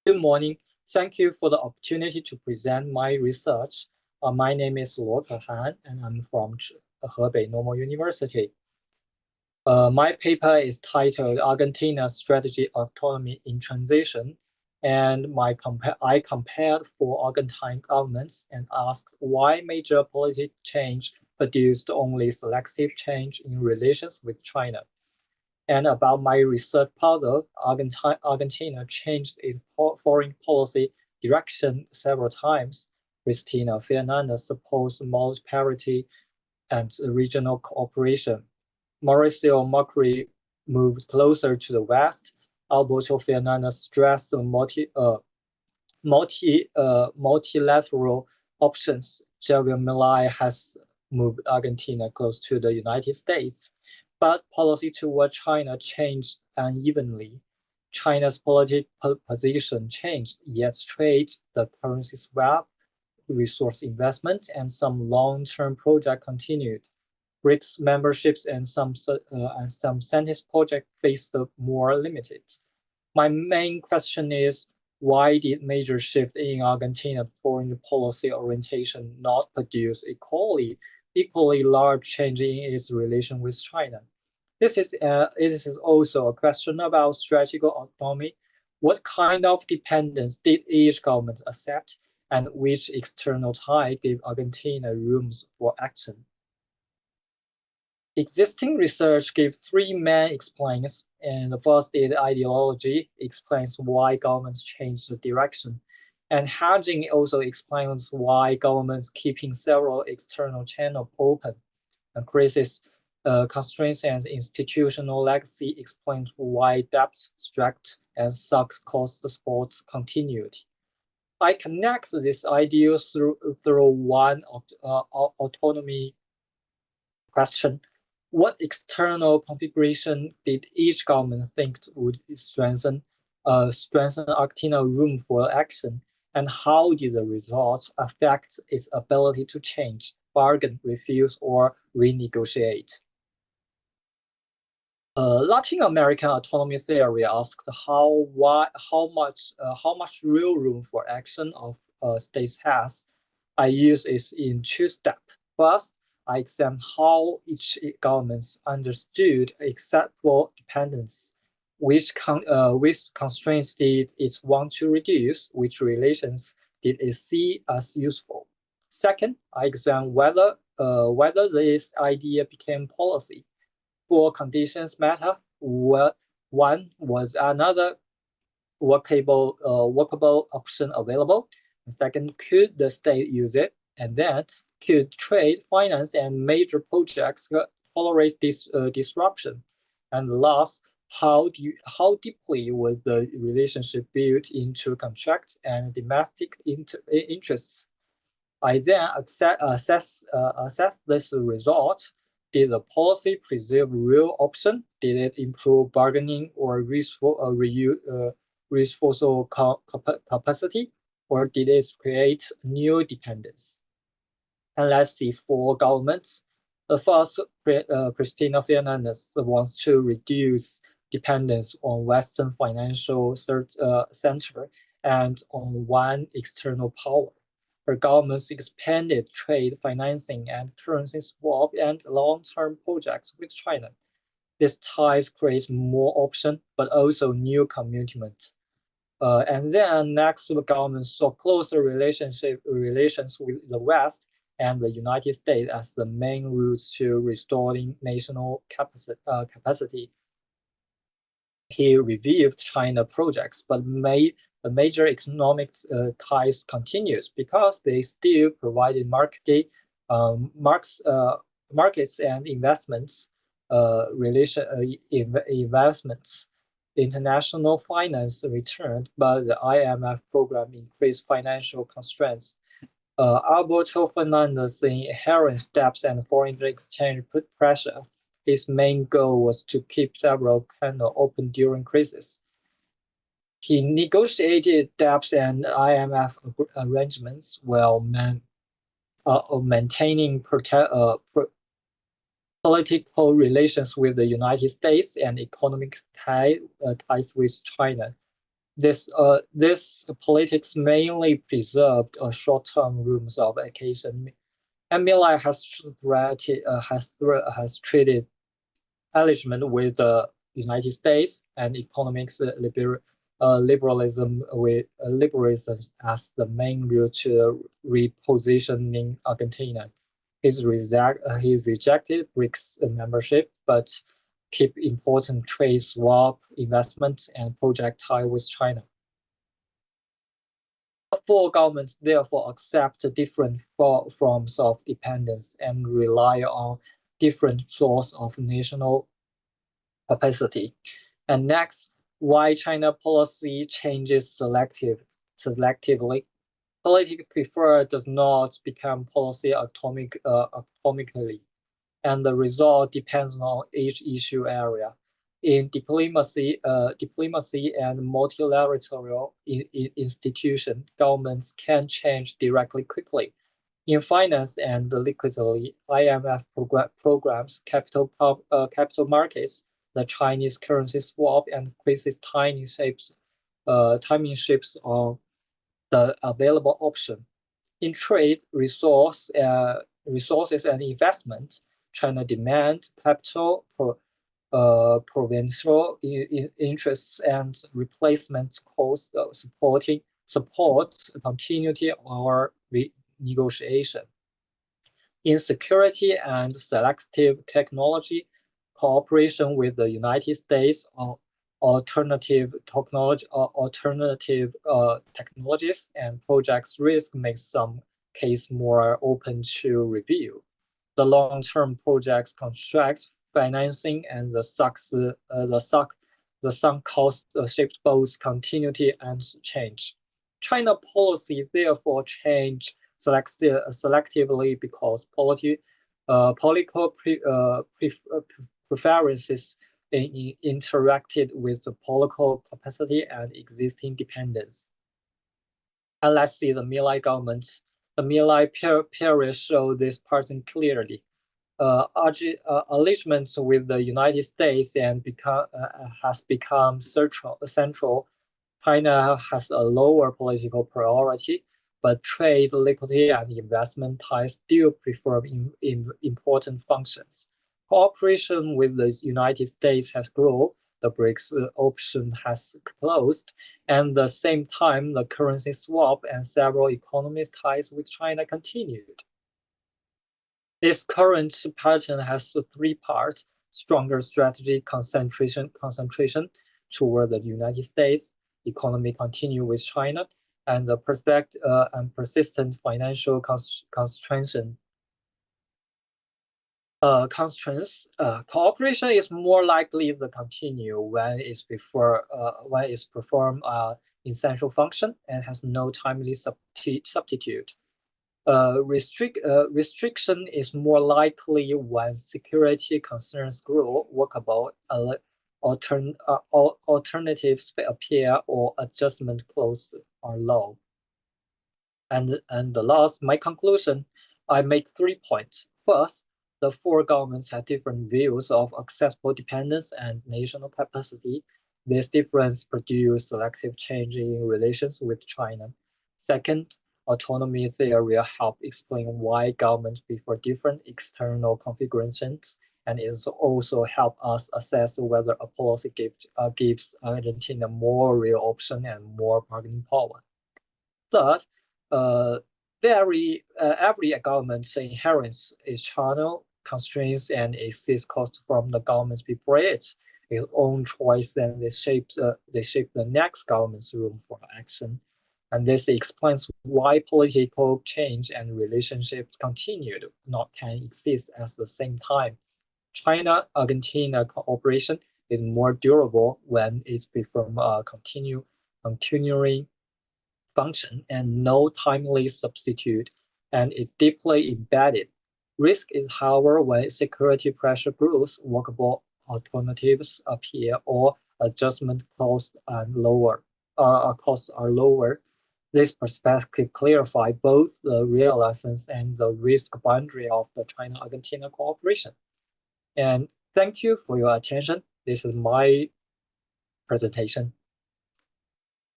Good morning. Thank you for the opportunity to present my research. My name is Kehan, and I'm from Hebei Normal University. My paper is titled Argentina's Strategy Autonomy in Transition, and I compared four Argentine governments and asked why major political change produced only selective change in relations with China. And about my research puzzle, Argentina changed its foreign policy direction several times. Cristina Fernandez supports multiparity and regional cooperation. Mauricio Macri moved closer to the West. Alberto Fernandez stressed the multilateral options. Javier Milei has moved Argentina close to the United States, but policy toward China changed unevenly. China's political position changed, yet trade, the currency swap, resource investment, and some long-term projects continued. BRICS memberships and some scientist projects faced more limited. My main question is, why did major shift in Argentina foreign policy orientation not produce equally large change in its relation with China? It is also a question about strategic autonomy. What kind of dependence did each government accept, and which external tie gave Argentina rooms for action? Existing research gives three main explains, and the first is ideology, explains why governments change the direction. And hedging also explains why governments keeping several external channels open. And crisis constraints and institutional legacy explains why debt, strict, and sucks cost the sports continuity. I connect this idea through one autonomy question. What external configuration did each government think would strengthen Argentina room for action, and how did the results affect its ability to change, bargain, refuse, or renegotiate? Latin American autonomy theory asked how much real room for action of states has. I use it in two steps. First, I examine how each government understood acceptable dependence, which constraints did it want to reduce, which relations did it see as useful. Second, I examine whether this idea became policy. Four conditions matter. One, was another workable option available? And second, could the state use it? And then, could trade, finance, and major projects tolerate this disruption? And last, how deeply was the relationship built into contract and domestic interests? I then assess this result. Did the policy preserve real option? Did it improve bargaining or resource capacity? Or did it create new dependence? And let's see for governments. The first, Cristina Fernandez wants to reduce dependence on Western financial center and on one external power. Her government's expanded trade financing and currency swap and long-term projects with China. This ties create more option, but also new commitment. And then next, the government saw closer relations with the West and the United States as the main routes to restoring national capacity. He reviewed China projects, but made the major economic ties continues because they still provided markets and investments, investments. International finance returned, but the IMF program increased financial constraints. Alberto Fernandez's inherent steps and foreign exchange put pressure. His main goal was to keep several channels open during crisis. He negotiated debts and IMF arrangements while maintaining political relations with the United States and economic ties with China. This politics mainly preserved short-term rooms of occasion, and Mila has treated alignment with the United States and economics liberalism as the route to repositioning Argentina. He rejected BRICS membership, but keep important trade swap investments and project tie with China. The four governments therefore accept different forms of dependence and rely on different sources of national capacity. And next, why China policy changes selectively. Political preferred does not become policy atomically, and the result depends on each issue area. In diplomacy and multilateral institution, governments can change directly quickly. In finance and liquidity, IMF programs, capital markets, the Chinese currency swap, and crisis timing shapes on the available option. In trade, resources and investment, China demand capital, provincial interests, and replacement costs support continuity or negotiation. In security and selective technology, cooperation with the United States on alternative technologies and projects risk makes some case more open to review. The long-term projects contracts financing and the sunk cost shaped both continuity and change. China policy therefore changed selectively because political preferences interacted with the political capacity and existing dependence. And let's see the My government. The My period show this pattern clearly. Allegiance with the United States has become central. China has a lower political priority, but trade, liquidity, and investment ties still perform in important functions. Cooperation with the United States has grown, the BRICS option has closed, and at the same time, the currency swap and several economic ties with China continued. This current pattern has three parts: stronger strategy concentration toward the United States, economy continue with China, and the persistent financial constraints. Cooperation is more likely to continue when it's performed essential function and has no timely substitute. Restriction is more likely when security concerns grow, workable alternatives appear, or adjustment clauses are low. And the last, my conclusion, I make 3 points. First, the four governments have different views of accessible dependence and national capacity. This difference produces selective change in relations with China. Second, autonomy theory help explain why governments prefer different external configurations, and it also help us assess whether a policy gives Argentina more real option and more bargaining power. Third, every government inherits its channel constraints and exists cost from the governments before its own choice, then they shape the next government's room for action. And this explains why political change and relationships continued, not can exist at the same time. China-Argentina cooperation is more durable when it's from a continuing function and no timely substitute, and is deeply embedded. Risk is, however, when security pressure grows, workable alternatives appear, or adjustment costs are lower. This perspective clarifies both the real lessons and the risk boundary of the China-Argentina cooperation. And thank you for your attention. This is my presentation.